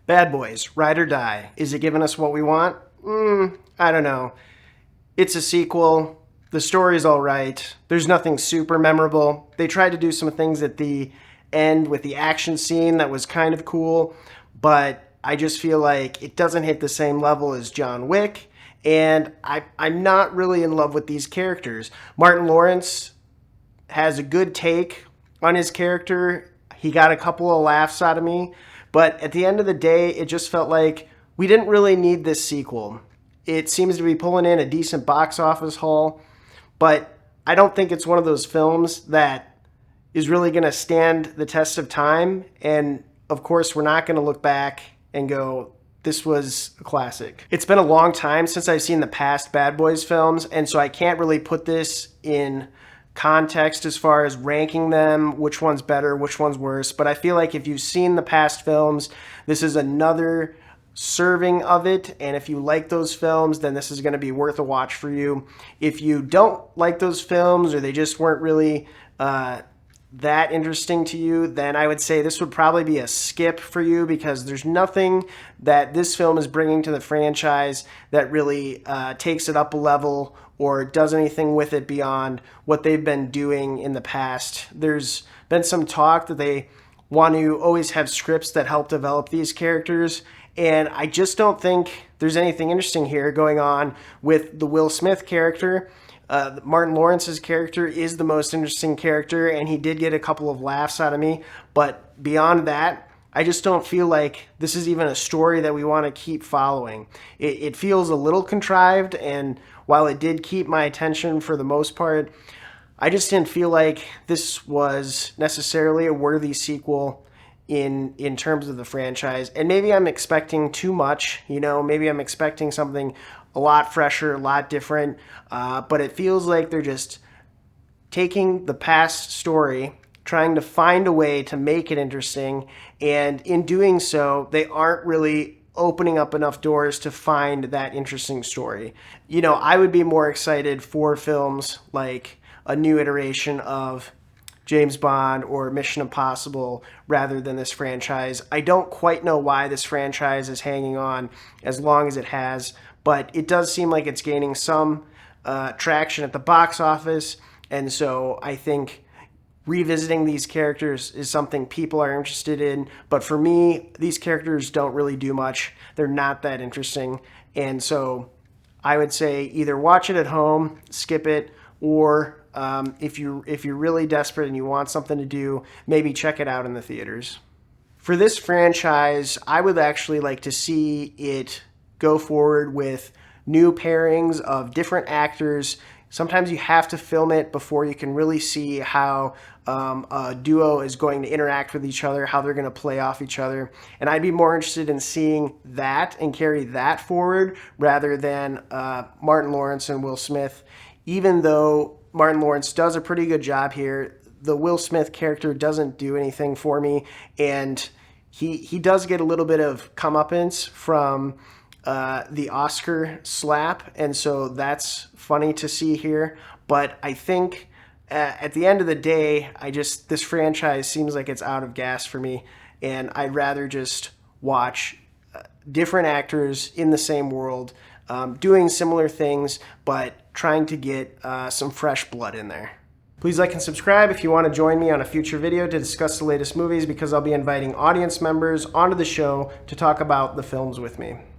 Bad Boys, Ride or Die. Is it giving us what we want? I don't know. It's a sequel. The story's all right. There's nothing super memorable. They tried to do some things at the end with the action scene that was kind of cool, but I just feel like it doesn't hit the same level as John Wick, and I'm not really in love with these characters. Martin Lawrence has a good take on his character. He got a couple of laughs out of me, but at the end of the day, it just felt like we didn't really need this sequel. It seems to be pulling in a decent box office haul, but I don't think it's one of those films that is really going to stand the test of time. And of course, we're not going to look back and go, this was a classic. It's been a long time since I've seen the past Bad Boys films, and so I can't really put this in context as far as ranking them, which one's better, which one's worse. But I feel like if you've seen the past films, this is another serving of it, and if you like those films, then this is going to be worth a watch for you. If you don't like those films, or they just weren't really that interesting to you, then I would say this would probably be a skip for you, because there's nothing that this film is bringing to the franchise that really takes it up a level or does anything with it beyond what they've been doing in the past. There's been some talk that they want to always have scripts that help develop these characters, and I just don't think there's anything interesting here going on with the Will Smith character. Martin Lawrence's character is the most interesting character, and he did get a couple of laughs out of me. But beyond that, I just don't feel like this is even a story that we want to keep following. It feels a little contrived, and while it did keep my attention for the most part, I just didn't feel like this was necessarily a worthy sequel in terms of the franchise. And maybe I'm expecting too much, maybe I'm expecting something a lot fresher, a lot different, but it feels like they're just taking the past story, trying to find a way to make it interesting, and in doing so, they aren't really opening up enough doors to find that interesting story. I would be more excited for films like a new iteration of James Bond or Mission Impossible rather than this franchise. I don't quite know why this franchise is hanging on as long as it has, but it does seem like it's gaining some traction at the box office, and so I think revisiting these characters is something people are interested in. But for me, these characters don't really do much. They're not that interesting, and so I would say either watch it at home, skip it, or if you're really desperate and you want something to do, maybe check it out in the theaters. For this franchise, I would actually like to see it go forward with new pairings of different actors. Sometimes you have to film it before you can really see how a duo is going to interact with each other, how they're going to play off each other. And I'd be more interested in seeing that and carry that forward rather than Martin Lawrence and Will Smith. Even though Martin Lawrence does a pretty good job here, the Will Smith character doesn't do anything for me, and he does get a little bit of comeuppance from the Oscar slap, and so that's funny to see here. But I think at the end of the day, this franchise seems like it's out of gas for me, and I'd rather just watch different actors in the same world doing similar things, but trying to get some fresh blood in there. Please like and subscribe if you want to join me on a future video to discuss the latest movies, because I'll be inviting audience members onto the show to talk about the films with me.